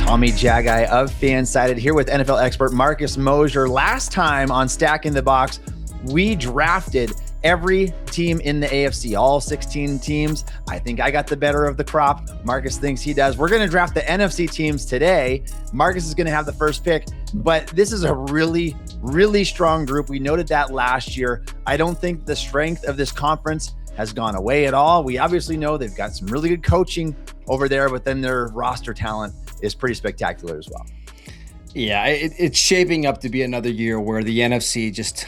Tommy Jaggi of Fansided here with NFL expert Marcus Mosher. Last time on Stacking the Box, we drafted every team in the AFC, all 16 teams. I think I got the better of the crop. Marcus thinks he does. We're going to draft the NFC teams today. Marcus is going to have the first pick, but this is a really, really strong group. We noted that last year. I don't think the strength of this conference has gone away at all. We obviously know they've got some really good coaching over there, but then their roster talent is pretty spectacular as well. Yeah, it's shaping up to be another year where the NFC just,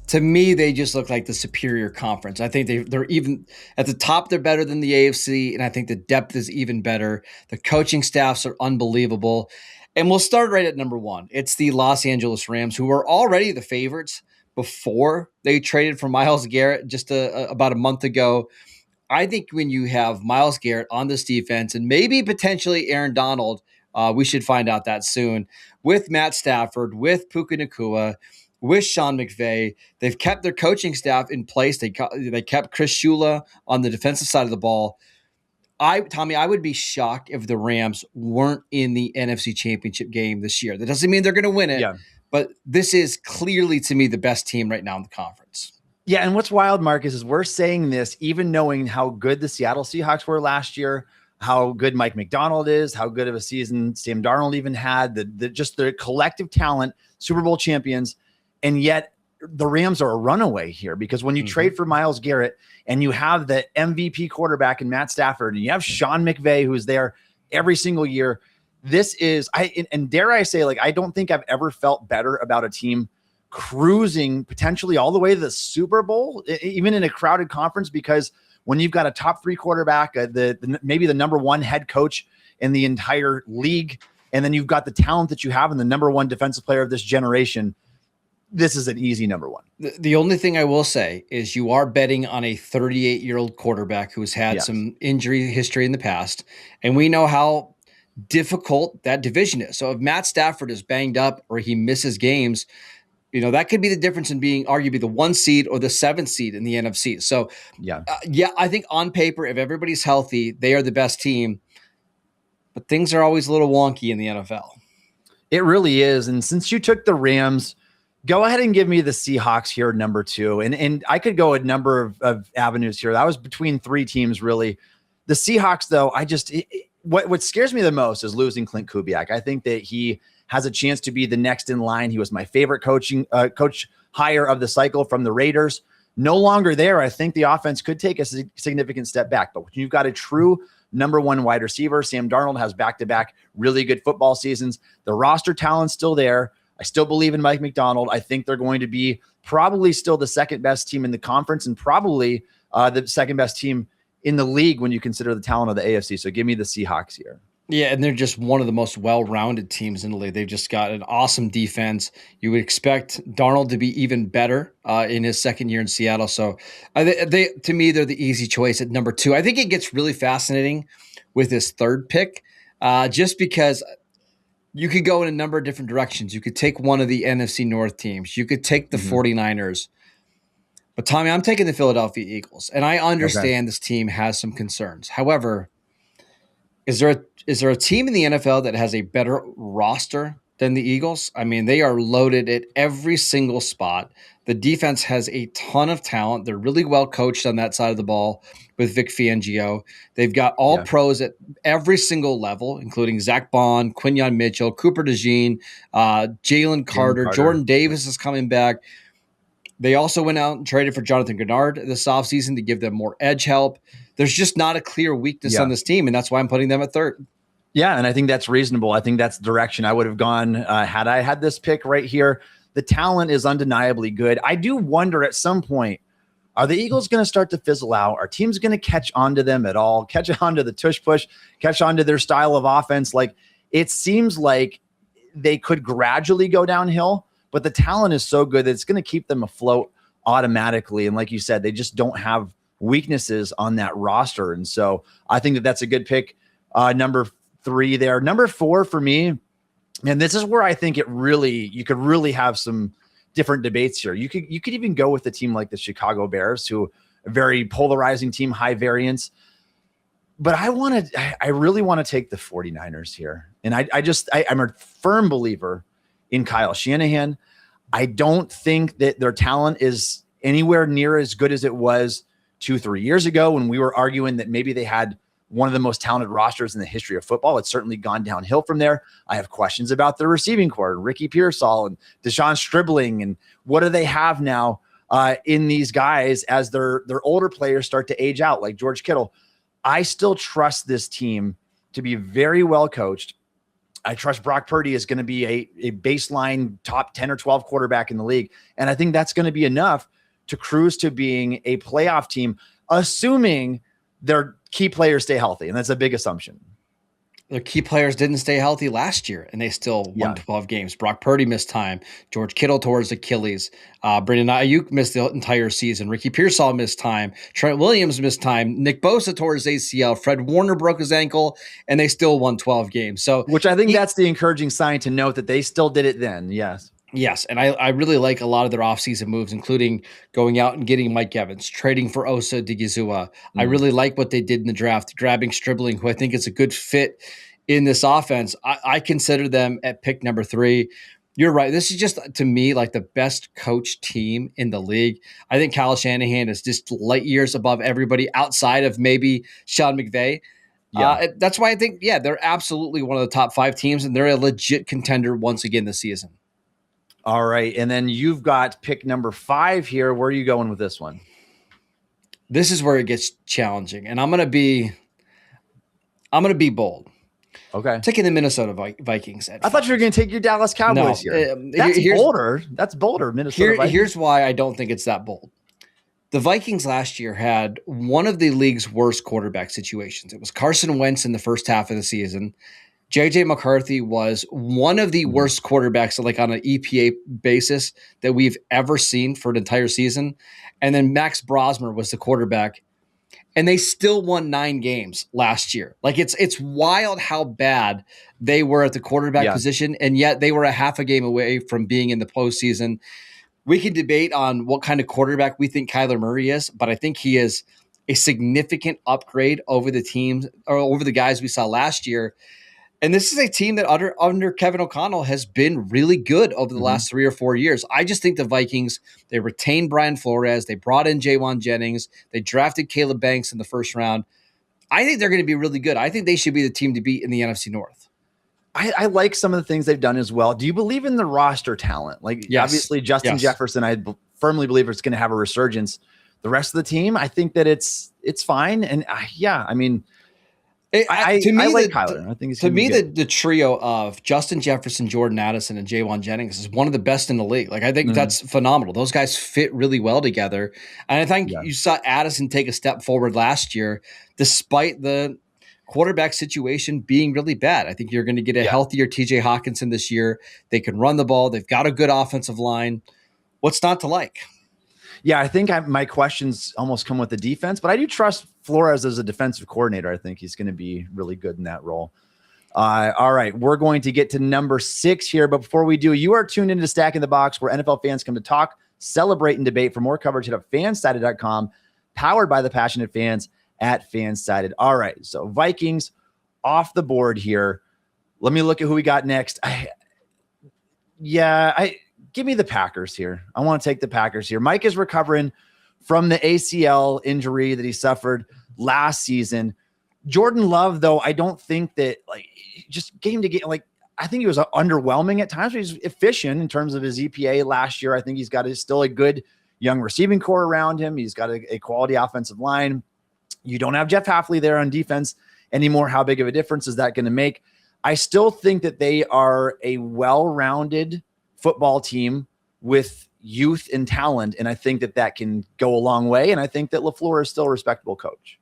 to me, they just look like the superior conference. I think they're even at the top, they're better than the AFC, and I think the depth is even better. The coaching staffs are unbelievable. And we'll start right at number one. It's the Los Angeles Rams, who were already the favorites before they traded for Myles Garrett just about a month ago. I think when you have Myles Garrett on this defense and maybe potentially Aaron Donald, we should find out that soon, with Matt Stafford, with Puka Nacua, with Sean McVay, they've kept their coaching staff in place. They kept Chris Shula on the defensive side of the ball. Tommy, I would be shocked if the Rams weren't in the NFC Championship game this year. That doesn't mean they're going to win it, but this is clearly, to me, the best team right now in the conference. Yeah, and what's wild, Marcus, is we're saying this even knowing how good the Seattle Seahawks were last year, how good Mike McDonald is, how good of a season Sam Darnold even had, the collective talent, Super Bowl champions, and yet the Rams are a runaway here because when you trade for Myles Garrett and you have the MVP quarterback in Matt Stafford and you have Sean McVay who's there every single year, this is, and dare I say, like, I don't think I've ever felt better about a team cruising potentially all the way to the Super Bowl, even in a crowded conference, because when you've got a top three quarterback, maybe the number one head coach in the entire league, and then you've got the talent that you have and the number one defensive player of this generation, this is an easy number one. The only thing I will say is you are betting on a 38-year-old quarterback who's had some injury history in the past, and we know how difficult that division is. So if Matt Stafford is banged up or he misses games, that could be the difference in being arguably the 1 seed or the 7th seed in the NFC. So, I think on paper, if everybody's healthy, they are the best team. But things are always a little wonky in the NFL. It really is. And since you took the Rams, go ahead and give me the Seahawks here, number 2. And I could go a number of avenues here. That was between 3 teams, really. The Seahawks, though, what scares me the most is losing Clint Kubiak. I think that he has a chance to be the next in line. He was my favorite coach hire of the cycle from the Raiders. No longer there. I think the offense could take a significant step back. But when you've got a true number 1 wide receiver, Sam Darnold has back-to-back really good football seasons. The roster talent's still there. I still believe in Mike McDonald. I think they're going to be probably still the second best team in the conference and probably the second best team in the league when you consider the talent of the AFC. So give me the Seahawks here. Yeah, and they're just one of the most well-rounded teams in the league. They've just got an awesome defense. You would expect Darnold to be even better in his second year in Seattle. So to me, they're the easy choice at number 2. I think it gets really fascinating with his third pick just because you could go in a number of different directions. You could take one of the NFC North teams. You could take the 49ers. But, Tommy, I'm taking the Philadelphia Eagles, and I understand this team has some concerns. However, is there a team in the NFL that has a better roster than the Eagles? I mean, they are loaded at every single spot. The defense has a ton of talent. They're really well coached on that side of the ball with Vic Fangio. They've got all pros at every single level, including Zach Bond, Quinyon Mitchell, Cooper DeJean, Jalen Carter. Jordan Davis is coming back. They also went out and traded for Jonathan Gennard this offseason to give them more edge help. There's just not a clear weakness on this team, and that's why I'm putting them at 3rd. Yeah, and I think that's reasonable. I think that's the direction I would have gone had I had this pick right here. The talent is undeniably good. I do wonder at some point, are the Eagles going to start to fizzle out? Are teams going to catch on to them at all? Catch on to the tush push? Catch on to their style of offense? Like, it seems like they could gradually go downhill, but the talent is so good that it's going to keep them afloat automatically. And like you said, they just don't have weaknesses on that roster. And so I think that that's a good pick. Number 3 there. Number 4 for me, and this is where I think you could really have some different debates here. You could even go with a team like the Chicago Bears, who a very polarizing team, high variance. but I really want to take the 49ers here. And I'm a firm believer in Kyle Shanahan. I don't think that their talent is anywhere near as good as it was 2-3 years ago when we were arguing that maybe they had one of the most talented rosters in the history of football. It's certainly gone downhill from there. I have questions about their receiving core, Ricky Pearsall and Deshaun Stribling, and what do they have now in these guys as their older players start to age out, like George Kittle. I still trust this team to be very well coached. I trust Brock Purdy is going to be a baseline top 10 or 12 quarterback in the league. And I think that's going to be enough to cruise to being a playoff team, assuming their key players stay healthy. And that's a big assumption. Their key players didn't stay healthy last year, and they still won 12 games. Brock Purdy missed time. George Kittle tore his Achilles. Brandon Ayuk missed the entire season. Ricky Pearsall missed time. Trent Williams missed time. Nick Bosa tore his ACL. Fred Warner broke his ankle, and they still won 12 games. So, which I think that's the encouraging sign to note that they still did it then. Yes. Yes, and I really like a lot of their offseason moves, including going out and getting Mike Evans, trading for Osa Odigizua. I really like what they did in the draft, grabbing Stribling, who I think is a good fit in this offense. I consider them at pick number 3. You're right. This is just, to me, like the best coach team in the league. I think Kyle Shanahan is just light years above everybody outside of maybe Sean McVay. Yeah. That's why I think, they're absolutely one of the top 5 teams, and they're a legit contender once again this season. All right. And then you've got pick number 5 here. Where are you going with this one? This is where it gets challenging. And I'm going to be bold. Okay. I'm taking the Minnesota Vikings. I thought you were going to take your Dallas Cowboys here. That's bolder. That's bolder. Minnesota Vikings. Here's why I don't think it's that bold. The Vikings last year had one of the league's worst quarterback situations. It was Carson Wentz in the first half of the season. J.J. McCarthy was one of the worst quarterbacks, like on an EPA basis, that we've ever seen for an entire season. And then Max Brosmer was the quarterback, and they still won 9 games last year. Like it's wild how bad they were at the quarterback position, and yet they were a half a game away from being in the postseason. We can debate on what kind of quarterback we think Kyler Murray is, but I think he is a significant upgrade over the teams or over the guys we saw last year. And this is a team that under Kevin O'Connell has been really good over the last 3 or 4 years. I just think the Vikings, they retained Brian Flores. They brought in Jaywan Jennings. They drafted Caleb Banks in the first round. I think they're going to be really good. I think they should be the team to beat in the NFC North. I like some of the things they've done as well. Do you believe in the roster talent? Like, obviously, Justin Jefferson, I firmly believe it's going to have a resurgence. The rest of the team, I think that it's fine. And I mean, I like Kyler. I think it's the trio of Justin Jefferson, Jordan Addison, and Jaywan Jennings is one of the best in the league. Like, I think that's phenomenal. Those guys fit really well together. And I think you saw Addison take a step forward last year, despite the quarterback situation being really bad. I think you're going to get a healthier TJ Hawkinson this year. They can run the ball. They've got a good offensive line. What's not to like? Yeah, I think my questions almost come with the defense, but I do trust Flores as a defensive coordinator. I think he's going to be really good in that role. All right, we're going to get to number 6 here, but before we do, you are tuned into Stacking the Box, where NFL fans come to talk, celebrate, and debate. For more coverage, hit up fansided.com, powered by the passionate fans at Fansided. All right, so Vikings off the board here. Let me look at who we got next. Give me the Packers here. I want to take the Packers here. Mike is recovering from the ACL injury that he suffered last season. Jordan Love, though, I don't think that, like, just game to game, like, I think he was underwhelming at times. He's efficient in terms of his EPA last year. I think he's got still a good young receiving core around him. He's got a quality offensive line. You don't have Jeff Hafley there on defense anymore. How big of a difference is that going to make? I still think that they are a well-rounded football team with youth and talent, and I think that can go a long way, and I think that LaFleur is still a respectable coach.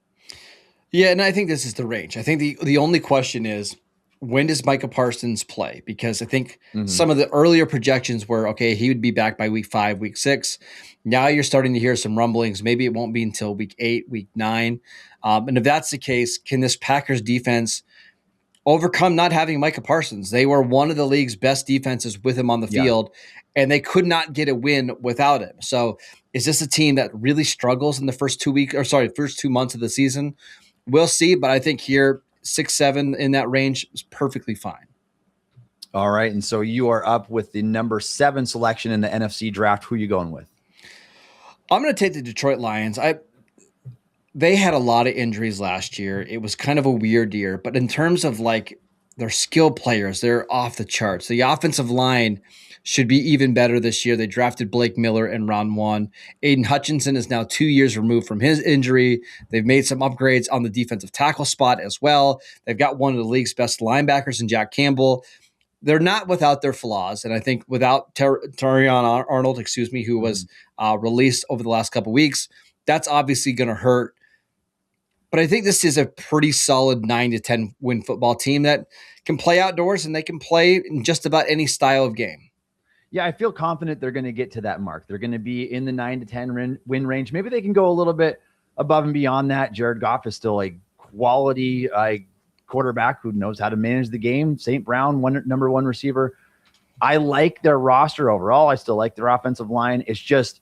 Yeah, and I think this is the range. I think the only question is, when does Micah Parsons play? Because I think some of the earlier projections were, okay, he would be back by week 5, week 6. Now you're starting to hear some rumblings. Maybe it won't be until week 8, week 9. And if that's the case, can this Packers defense overcome not having Micah Parsons? They were one of the league's best defenses with him on the field, and they could not get a win without him. So is this a team that really struggles in the first 2 months of the season? We'll see, but I think here 6-7 in that range is perfectly fine. All right, and so you are up with the number 7 selection in the NFC draft. Who are you going with? I'm going to take the Detroit Lions. They had a lot of injuries last year. It was kind of a weird year, but in terms of like their skill players, they're off the charts. The offensive line should be even better this year. They drafted Blake Miller in round 1. Aiden Hutchinson is now 2 years removed from his injury. They've made some upgrades on the defensive tackle spot as well. They've got one of the league's best linebackers in Jack Campbell. They're not without their flaws, and I think without Terrion Arnold, who was released over the last couple of weeks, that's obviously going to hurt. But I think this is a pretty solid 9-10 win football team that can play outdoors and they can play in just about any style of game. Yeah, I feel confident they're going to get to that mark. They're going to be in the 9-10 win range. Maybe they can go a little bit above and beyond that. Jared Goff is still a quality quarterback who knows how to manage the game. St. Brown, number 1 receiver. I like their roster overall. I still like their offensive line. It's just,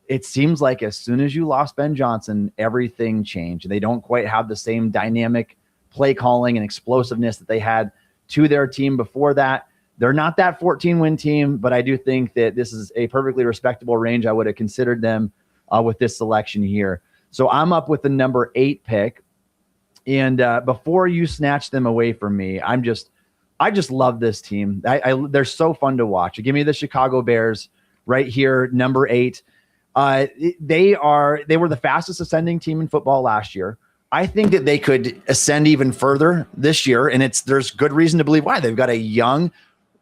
it seems like as soon as you lost Ben Johnson, everything changed. They don't quite have the same dynamic play calling and explosiveness that they had to their team before that. They're not that 14-win team, but I do think that this is a perfectly respectable range. I would have considered them with this selection here. So I'm up with the number 8 pick. And before you snatch them away from me, I just love this team. They're so fun to watch. Give me the Chicago Bears right here, number 8. They were the fastest ascending team in football last year. I think that they could ascend even further this year, and there's good reason to believe why. They've got a young,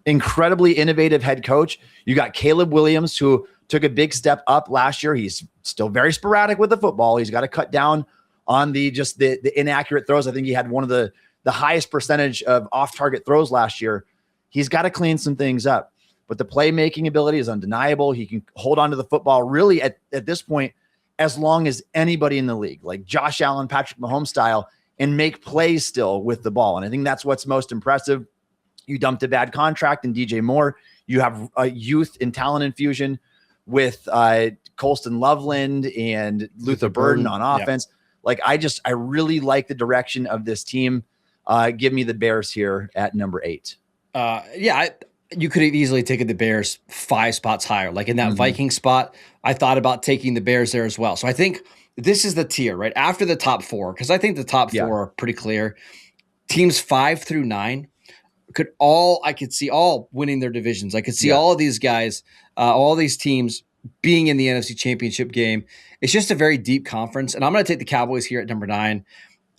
incredibly innovative head coach. You got Caleb Williams, who took a big step up last year. He's still very sporadic with the football. He's got to cut down on the inaccurate throws. I think he had one of the highest percentage of off-target throws last year. He's got to clean some things up. But the playmaking ability is undeniable. He can hold on to the football really at this point as long as anybody in the league, like Josh Allen, Patrick Mahomes style, and make plays still with the ball. And I think that's what's most impressive. You dumped a bad contract in DJ Moore. You have a youth and talent infusion with Colston Loveland and Luther Burden on offense. Yeah. Like I really like the direction of this team. Give me the Bears here at number 8. You could have easily taken the Bears 5 spots higher. Like in that Viking spot, I thought about taking the Bears there as well. So I think this is the tier right after the top 4, because I think the top 4 are pretty clear. Teams 5 through 9 I could see all winning their divisions. I could see all of these guys, all these teams being in the NFC Championship game. It's just a very deep conference. And I'm going to take the Cowboys here at number 9.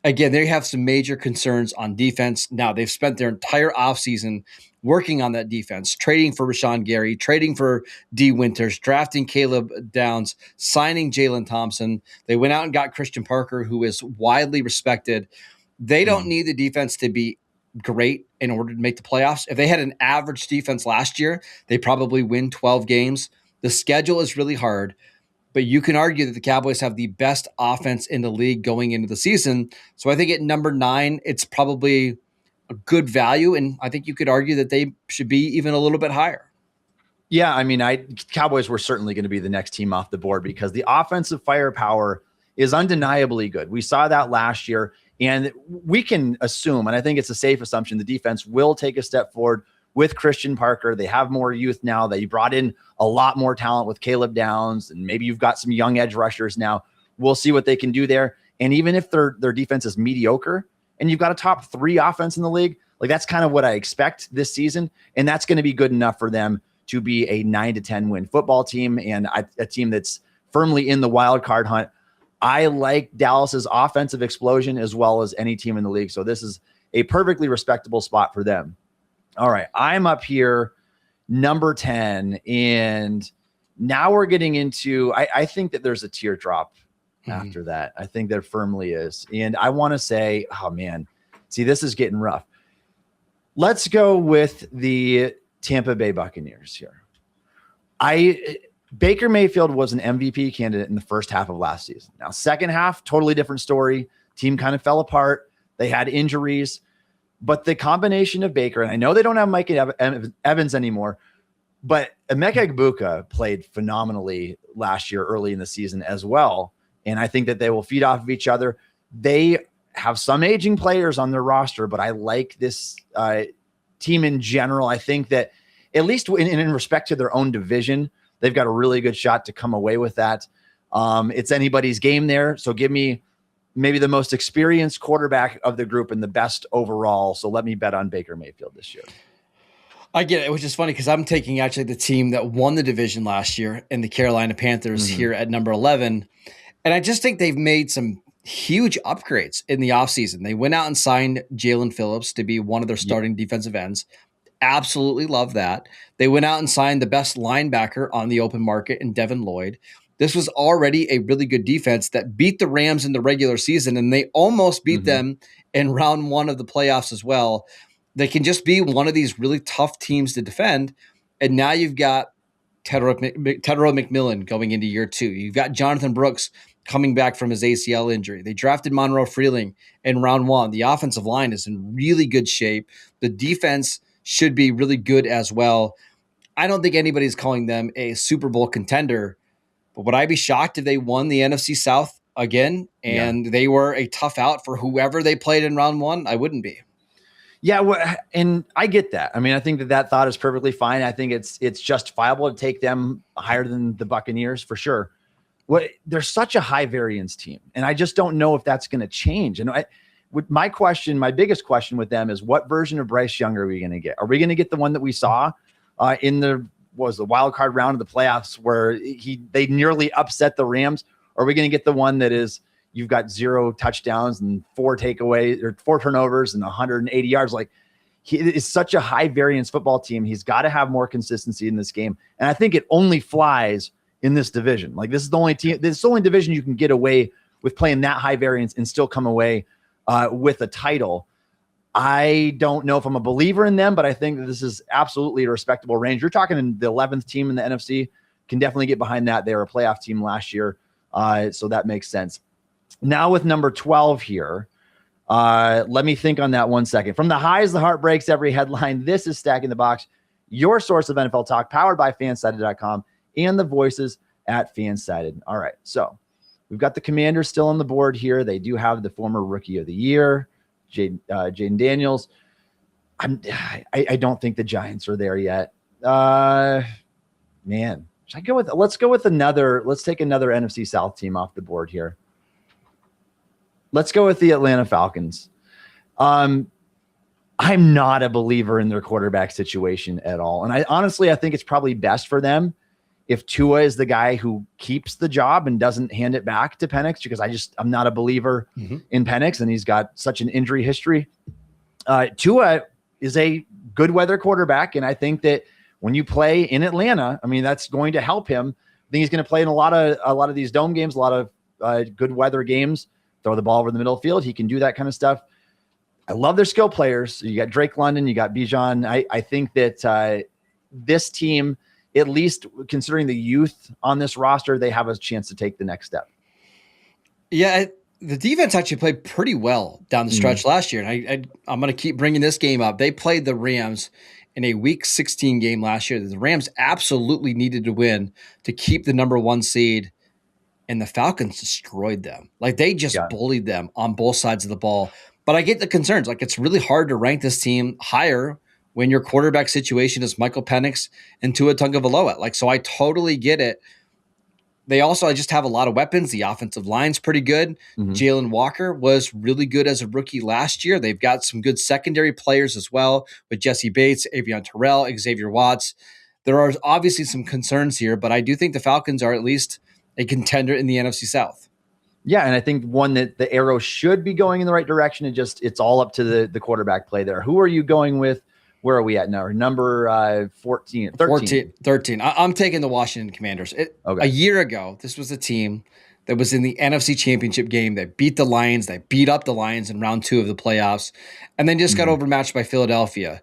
Again, they have some major concerns on defense. Now, they've spent their entire offseason working on that defense, trading for Rashawn Gary, trading for D. Winters, drafting Caleb Downs, signing Jalen Thompson. They went out and got Christian Parker, who is widely respected. They don't need the defense to be great in order to make the playoffs. If they had an average defense last year, they probably win 12 games. The schedule is really hard. But you can argue that the Cowboys have the best offense in the league going into the season. So I think at number 9, it's probably a good value. And I think you could argue that they should be even a little bit higher. Yeah, I mean, Cowboys were certainly going to be the next team off the board because the offensive firepower is undeniably good. We saw that last year. And we can assume, and I think it's a safe assumption, the defense will take a step forward with Christian Parker. They have more youth now. They brought in a lot more talent with Caleb Downs, and maybe you've got some young edge rushers now. We'll see what they can do there. And even if their defense is mediocre and you've got a top 3 offense in the league, like that's kind of what I expect this season. And that's going to be good enough for them to be a 9-10 win football team and a team that's firmly in the wild card hunt. I like Dallas's offensive explosion as well as any team in the league. So this is a perfectly respectable spot for them. All right, I'm up here, number 10, and now we're getting into, I think that there's a teardrop after that. I think there firmly is. And I want to say, oh man, see, this is getting rough. Let's go with the Tampa Bay Buccaneers here. Baker Mayfield was an MVP candidate in the first half of last season. Now, second half, totally different story. Team kind of fell apart. They had injuries. But the combination of Baker, and I know they don't have Mike Evans anymore, but Emeka Egbuka played phenomenally last year, early in the season as well. And I think that they will feed off of each other. They have some aging players on their roster, but I like this team in general. I think that at least in respect to their own division, they've got a really good shot to come away with that. It's anybody's game there. So give me maybe the most experienced quarterback of the group and the best overall. So let me bet on Baker Mayfield this year. I get it, which is funny because I'm taking actually the team that won the division last year and the Carolina Panthers here at number 11. And I just think they've made some huge upgrades in the offseason. They went out and signed Jalen Phillips to be one of their starting defensive ends. Absolutely love that. They went out and signed the best linebacker on the open market in Devin Lloyd. This was already a really good defense that beat the Rams in the regular season, and they almost beat them in round one of the playoffs as well. They can just be one of these really tough teams to defend. And now you've got Tedro McMillan going into year 2. You've got Jonathan Brooks coming back from his ACL injury. They drafted Monroe Freeling in round 1. The offensive line is in really good shape. The defense should be really good as well. I don't think anybody's calling them a Super Bowl contender, but would I be shocked if they won the NFC South again and they were a tough out for whoever they played in round 1? I wouldn't be. Yeah, well, and I get that. I mean, I think that thought is perfectly fine. I think it's justifiable to take them higher than the Buccaneers for sure. They're such a high variance team, and I just don't know if that's going to change. And my biggest question with them is, what version of Bryce Young are we going to get? Are we going to get the one that we saw in the wild card round of the playoffs where they nearly upset the Rams? Or are we going to get the one that is, you've got 0 touchdowns and 4 takeaways or 4 turnovers and 180 yards? Like, he is such a high variance football team. He's got to have more consistency in this game. And I think it only flies in this division. Like, this is the only team, this is the only division you can get away with playing that high variance and still come away with a title. I don't know if I'm a believer in them, but I think that this is absolutely a respectable range. You're talking in the 11th team in the NFC, can definitely get behind that. They were a playoff team last year. So that makes sense. Now with number 12 here, let me think on that 1 second. From the highs, the heart breaks every headline. This is Stacking the Box, your source of NFL talk, powered by Fansided.com and the voices at Fansided. All right, so we've got the Commanders still on the board here. They do have the former Rookie of the Year, Jaden Daniels. I don't think the Giants are there yet. Man, should I go with? Let's take another NFC South team off the board here. Let's go with the Atlanta Falcons. I'm not a believer in their quarterback situation at all. And I think it's probably best for them if Tua is the guy who keeps the job and doesn't hand it back to Penix, because I'm not a believer in Penix, and he's got such an injury history. Tua is a good weather quarterback, and I think that when you play in Atlanta, I mean, that's going to help him. I think he's going to play in a lot of these dome games, a lot of good weather games. Throw the ball over the middle of the field. He can do that kind of stuff. I love their skill players. You got Drake London, you got Bijan. I think that this team, at least considering the youth on this roster, they have a chance to take the next step. Yeah, the defense actually played pretty well down the stretch last year. And I'm going to keep bringing this game up. They played the Rams in a Week 16 game last year. The Rams absolutely needed to win to keep the number 1 seed, and the Falcons destroyed them. Like, they just bullied them on both sides of the ball. But I get the concerns. Like, it's really hard to rank this team higher when your quarterback situation is Michael Penix and Tua Tagovailoa. Like, so I totally get it. They also just have a lot of weapons. The offensive line's pretty good. Jalen Walker was really good as a rookie last year. They've got some good secondary players as well with Jesse Bates, Avion Terrell, Xavier Watts. There are obviously some concerns here, but I do think the Falcons are at least a contender in the NFC South. Yeah, and I think one that the arrow should be going in the right direction. It's all up to the quarterback play there. Who are you going with? Where are we at now? Number 13. 13. I'm taking the Washington Commanders. A year ago, this was a team that was in the NFC Championship game. They beat the Lions. They beat up the Lions in round 2 of the playoffs, and then just got overmatched by Philadelphia.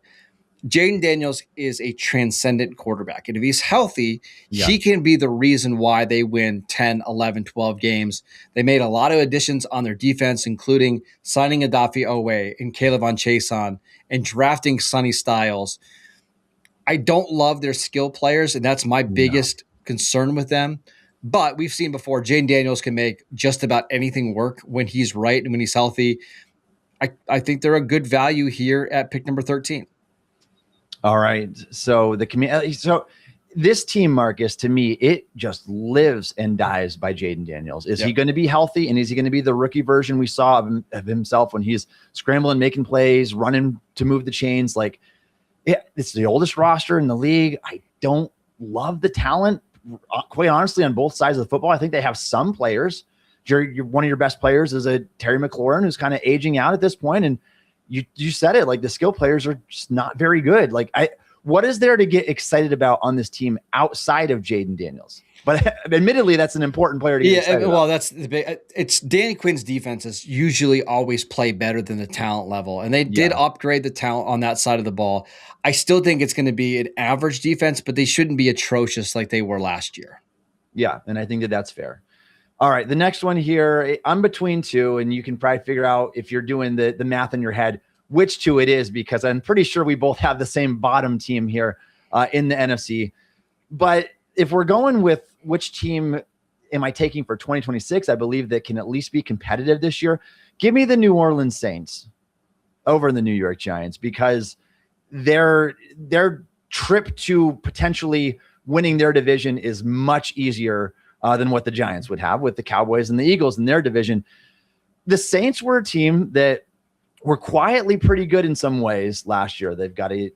Jaden Daniels is a transcendent quarterback. And if he's healthy, he can be the reason why they win 10, 11, 12 games. They made a lot of additions on their defense, including signing Adafi Owe and Caleb on Chason and drafting Sonny Styles. I don't love their skill players, and that's my biggest concern with them. But we've seen before, Jaden Daniels can make just about anything work when he's right and when he's healthy. I think they're a good value here at pick number 13. All right. So this team, Marcus, to me, it just lives and dies by Jaden Daniels. Is he going to be healthy? And is he going to be the rookie version we saw of himself when he's scrambling, making plays, running to move the chains? Like, it's the oldest roster in the league. I don't love the talent, quite honestly, on both sides of the football. I think they have some players. One of your best players is a Terry McLaurin, who's kind of aging out at this point. And you said it, like, the skill players are just not very good. Like, what is there to get excited about on this team outside of Jaden Daniels? But admittedly, that's an important player to get excited about. Well, that's the big. It's Danny Quinn's defenses usually always play better than the talent level, and they did upgrade the talent on that side of the ball. I still think it's going to be an average defense, but they shouldn't be atrocious like they were last year. Yeah, and I think that's fair. All right, the next one here, I'm between two, and you can probably figure out if you're doing the math in your head which two it is, because I'm pretty sure we both have the same bottom team here in the NFC. But if we're going with which team am I taking for 2026, I believe that can at least be competitive this year, give me the New Orleans Saints over the New York Giants, because their trip to potentially winning their division is much easier than what the Giants would have with the Cowboys and the Eagles in their division. The Saints were a team that were quietly pretty good in some ways last year. They've got a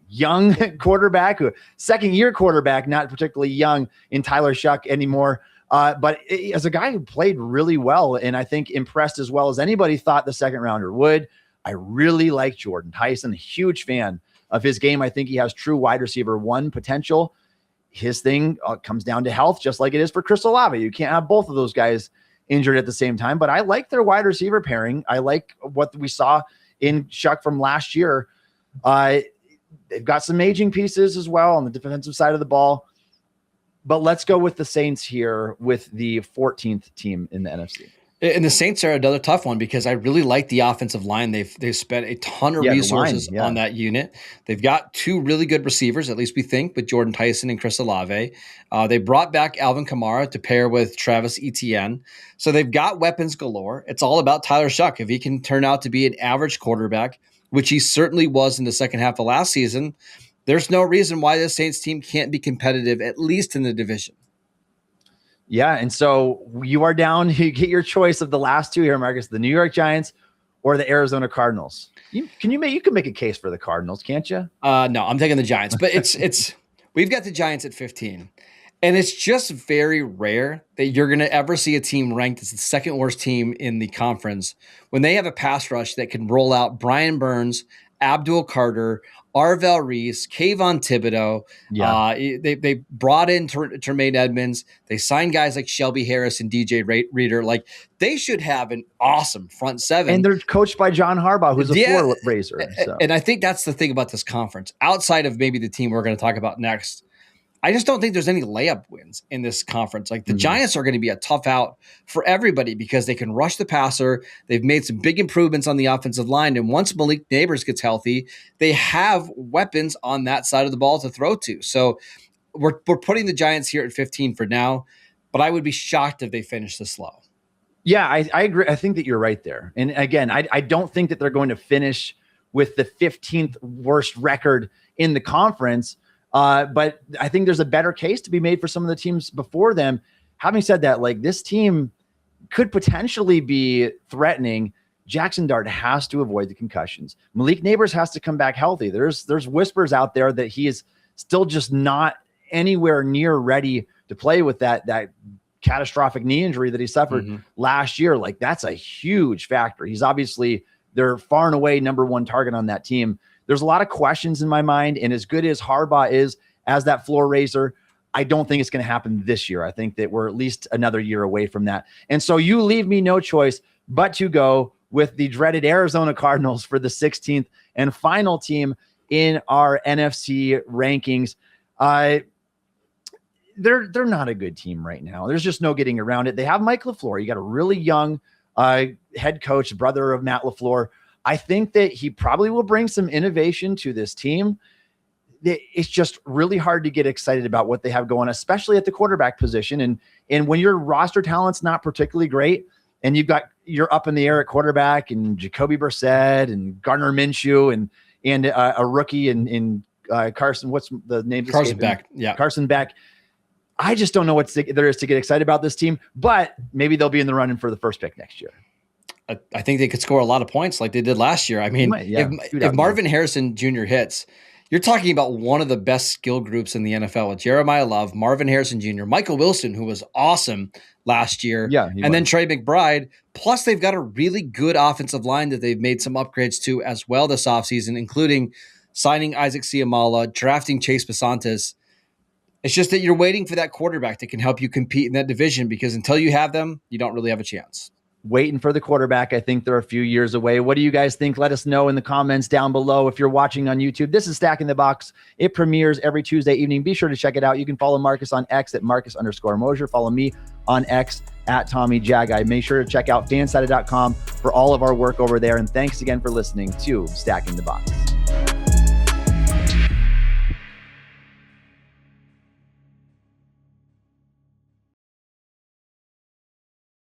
young quarterback, a second-year quarterback, not particularly young in Tyler Shuck anymore, but as a guy who played really well, and I think impressed as well as anybody thought the second rounder would. I really like Jordan Tyson, a huge fan of his game. I think he has true wide receiver one potential. His thing comes down to health, just like it is for Chris Olave. You can't have both of those guys injured at the same time, but I like their wide receiver pairing. I like what we saw in Shuck from last year. They've got some aging pieces as well on the defensive side of the ball, but let's go with the Saints here with the 14th team in the NFC. And the Saints are another tough one because I really like the offensive line. They've spent a ton of resources on that unit. They've got two really good receivers, at least we think, with Jordan Tyson and Chris Olave. They brought back Alvin Kamara to pair with Travis Etienne. So they've got weapons galore. It's all about Tyler Shuck. If he can turn out to be an average quarterback, which he certainly was in the second half of last season, there's no reason why the Saints team can't be competitive, at least in the division. Yeah, and so you are down. You get your choice of the last two here, Marcus: the New York Giants or the Arizona Cardinals. You can make a case for the Cardinals, can't you? No, I'm taking the Giants, but it's we've got the Giants at 15, and it's just very rare that you're going to ever see a team ranked as the second worst team in the conference when they have a pass rush that can roll out Brian Burns, Abdul Carter, Arvell Reese, Kayvon Thibodeau. Yeah. They brought in Tremaine Edmonds. They signed guys like Shelby Harris and DJ Reader. Like, they should have an awesome front seven. And they're coached by John Harbaugh, who's a floor raiser. So. And I think that's the thing about this conference. Outside of maybe the team we're going to talk about next, I just don't think there's any layup wins in this conference. Like, the Giants are going to be a tough out for everybody because they can rush the passer. They've made some big improvements on the offensive line. And once Malik Neighbors gets healthy, they have weapons on that side of the ball to throw to. So we're putting the Giants here at 15 for now, but I would be shocked if they finish this low. Yeah, I agree. I think that you're right there. And again, I don't think that they're going to finish with the 15th worst record in the conference. But I think there's a better case to be made for some of the teams before them. Having said that, like, this team could potentially be threatening. Jackson Dart has to avoid the concussions. Malik Neighbors has to come back healthy. There's whispers out there that he is still just not anywhere near ready to play with that catastrophic knee injury that he suffered last year. Like, that's a huge factor. He's obviously their far and away number one target on that team. There's a lot of questions in my mind, and as good as Harbaugh is as that floor raiser, I don't think it's going to happen this year. I think that we're at least another year away from that. And so you leave me no choice but to go with the dreaded Arizona Cardinals for the 16th and final team in our NFC rankings. They're not a good team right now. There's just no getting around it. They have Mike LaFleur. You got a really young head coach, brother of Matt LaFleur. I think that he probably will bring some innovation to this team. it's just really hard to get excited about what they have going, especially at the quarterback position. And when your roster talent's not particularly great, and you're up in the air at quarterback, and Jacoby Brissett and Gardner Minshew and a rookie in Carson. What's the name? Carson Beck. Yeah, Carson Beck. I just don't know what there is to get excited about this team, but maybe they'll be in the running for the first pick next year. I think they could score a lot of points like they did last year. I mean, if Marvin Harrison Jr. hits, you're talking about one of the best skill groups in the NFL with Jeremiah Love, Marvin Harrison Jr., Michael Wilson, who was awesome last year, and then Trey McBride. Plus, they've got a really good offensive line that they've made some upgrades to as well this offseason, including signing Isaac Seumalo, drafting Chase Basantes. It's just that you're waiting for that quarterback that can help you compete in that division, because until you have them, you don't really have a chance. Waiting for the quarterback. I think they're a few years away. What do you guys think? Let us know in the comments down below. If you're watching on YouTube, this is Stacking the Box. It premieres every Tuesday evening. Be sure to check it out. You can follow Marcus on X at Marcus_Mosher. Follow me on X at Tommy Jaggi. Make sure to check out fansided.com for all of our work over there. And thanks again for listening to Stacking the Box.